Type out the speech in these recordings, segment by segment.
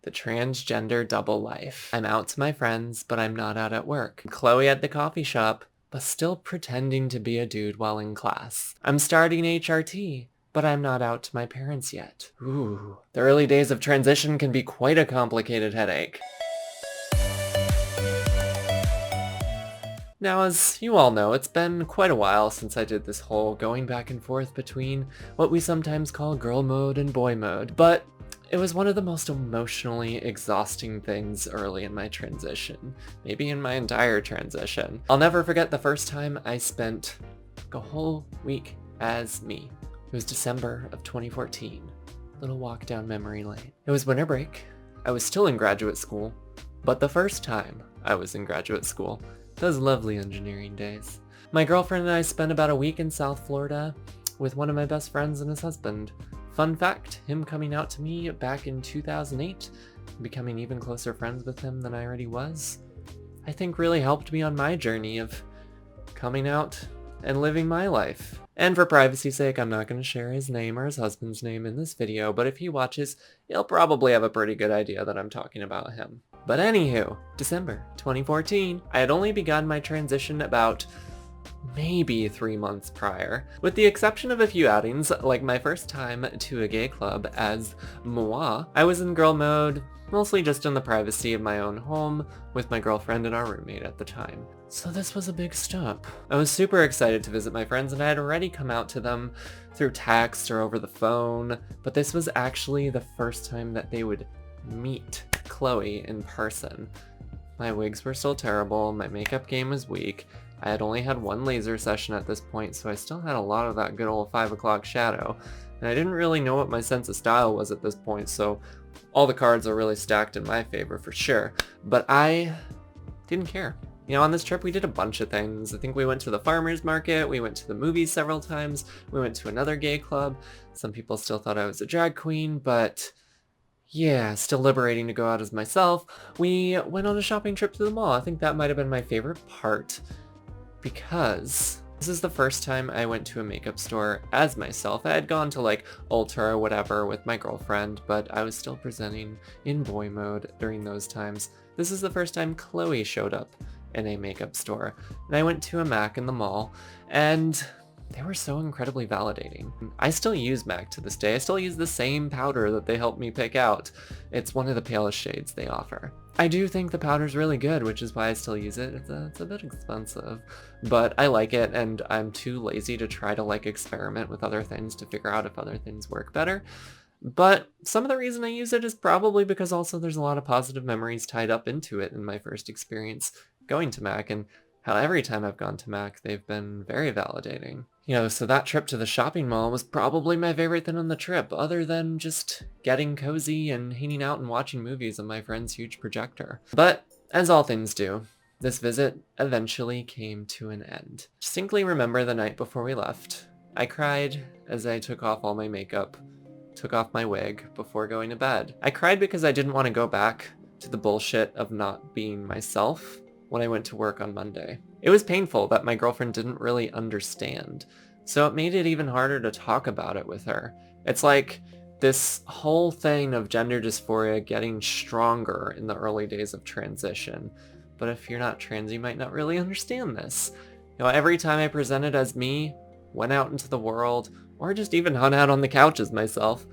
The transgender double life. I'm out to my friends, but I'm not out at work. Chloe at the coffee shop, but still pretending to be a dude while in class. I'm starting HRT, but I'm not out to my parents yet. Ooh, the early days of transition can be quite a complicated headache. Now, as you all know, it's been quite a while since I did this whole going back and forth between what we sometimes call girl mode and boy mode, but it was one of the most emotionally exhausting things early in my transition, maybe in my entire transition. I'll never forget the first time I spent a whole week as me. It was December of 2014. Little walk down memory lane. It was winter break. I was still in graduate school, but the first time I was in graduate school. Those lovely engineering days. My girlfriend and I spent about a week in South Florida with one of my best friends and his husband. Fun fact, him coming out to me back in 2008, becoming even closer friends with him than I already was, I think really helped me on my journey of coming out and living my life. And for privacy's sake, I'm not going to share his name or his husband's name in this video, but if he watches, he'll probably have a pretty good idea that I'm talking about him. But anywho, December 2014, I had only begun my transition about maybe 3 months prior, with the exception of a few outings, like my first time to a gay club as moi. I was in girl mode, mostly just in the privacy of my own home, with my girlfriend and our roommate at the time. So this was a big step. I was super excited to visit my friends, and I had already come out to them through text or over the phone, but this was actually the first time that they would meet Chloe in person. My wigs were still terrible, my makeup game was weak, I had only had one laser session at this point, so I still had a lot of that good old 5 o'clock shadow, and I didn't really know what my sense of style was at this point, so all the cards are really stacked in my favor for sure, but I didn't care. You know, on this trip we did a bunch of things. I think we went to the farmer's market, we went to the movies several times, we went to another gay club. Some people still thought I was a drag queen, but yeah, still liberating to go out as myself. We went on a shopping trip to the mall. I think that might have been my favorite part because this is the first time I went to a makeup store as myself. I had gone to like Ulta or whatever with my girlfriend, but I was still presenting in boy mode during those times. This is the first time Chloe showed up in a makeup store, and I went to a MAC in the mall, and they were so incredibly validating. I still use MAC to this day. I still use the same powder that they helped me pick out. It's one of the palest shades they offer. I do think the powder's really good, which is why I still use it. It's a bit expensive, but I like it, and I'm too lazy to try to like experiment with other things to figure out if other things work better. But some of the reason I use it is probably because also there's a lot of positive memories tied up into it in my first experience going to MAC, and how every time I've gone to MAC, they've been very validating. You know, so that trip to the shopping mall was probably my favorite thing on the trip, other than just getting cozy and hanging out and watching movies on my friend's huge projector. But, as all things do, this visit eventually came to an end. Distinctly remember the night before we left. I cried as I took off all my makeup, took off my wig before going to bed. I cried because I didn't want to go back to the bullshit of not being myself when I went to work on Monday. It was painful that my girlfriend didn't really understand, so it made it even harder to talk about it with her. It's like this whole thing of gender dysphoria getting stronger in the early days of transition. But if you're not trans, you might not really understand this. You know, every time I presented as me, went out into the world, or just even hung out on the couch as myself,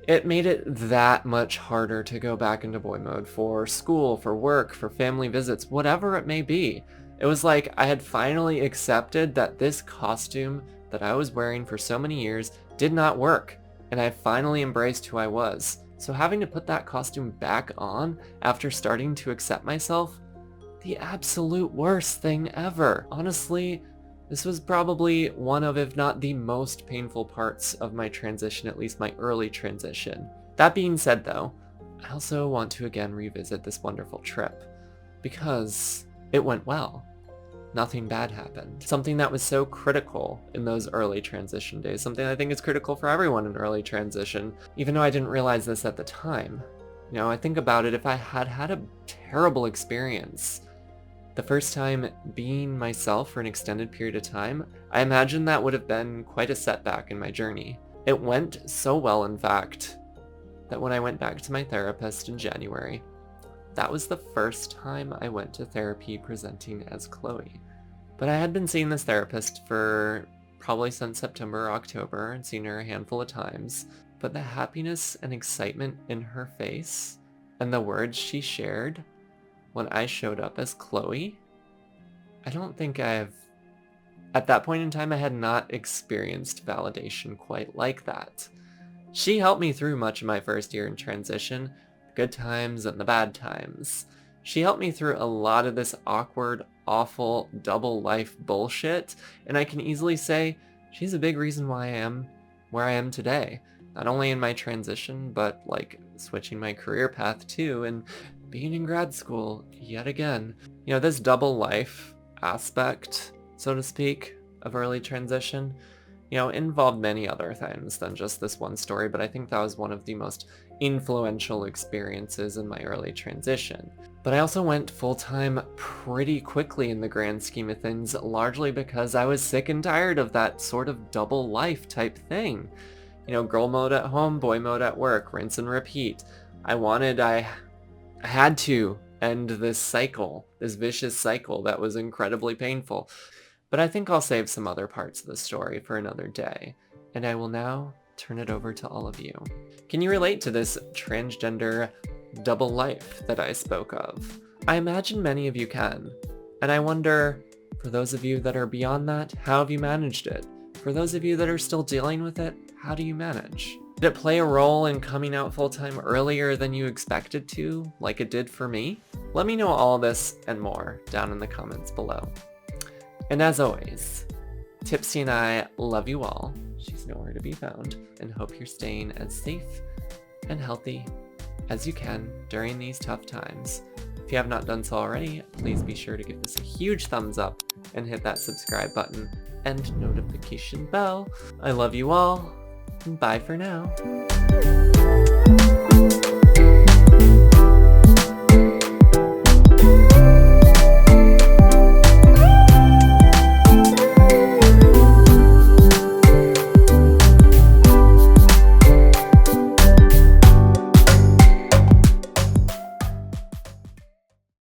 it made it that much harder to go back into boy mode for school, for work, for family visits, whatever it may be. It was like I had finally accepted that this costume that I was wearing for so many years did not work, and I finally embraced who I was. So having to put that costume back on after starting to accept myself, the absolute worst thing ever. Honestly, this was probably one of, if not the most painful parts of my transition, at least my early transition. That being said though, I also want to again revisit this wonderful trip, because it went well. Nothing bad happened. Something that was so critical in those early transition days, something I think is critical for everyone in early transition, even though I didn't realize this at the time. You know, I think about it, if I had had a terrible experience the first time being myself for an extended period of time, I imagine that would have been quite a setback in my journey. It went so well, in fact, that when I went back to my therapist in January, that was the first time I went to therapy presenting as Chloe. But I had been seeing this therapist for probably since September or October and seen her a handful of times, but the happiness and excitement in her face and the words she shared when I showed up as Chloe, I don't think at that point in time, I had not experienced validation quite like that. She helped me through much of my first year in transition, the good times and the bad times. She helped me through a lot of this awkward, awful, double life bullshit, and I can easily say she's a big reason why I am where I am today. Not only in my transition, but like switching my career path too, and being in grad school yet again. You know, this double life aspect, so to speak, of early transition, involved many other things than just this one story, but I think that was one of the most influential experiences in my early transition. But I also went full-time pretty quickly in the grand scheme of things, largely because I was sick and tired of that sort of double life type thing. Girl mode at home, boy mode at work, rinse and repeat. I had to end this cycle, this vicious cycle that was incredibly painful. But I think I'll save some other parts of the story for another day, and I will now turn it over to all of you. Can you relate to this transgender double life that I spoke of? I imagine many of you can, and I wonder, for those of you that are beyond that, how have you managed it? For those of you that are still dealing with it, how do you manage? Did it play a role in coming out full-time earlier than you expected to, like it did for me? Let me know all this and more down in the comments below. And as always, Tipsy and I love you all. She's nowhere to be found, and hope you're staying as safe and healthy as you can during these tough times. If you have not done so already, please be sure to give this a huge thumbs up and hit that subscribe button and notification bell. I love you all, and bye for now.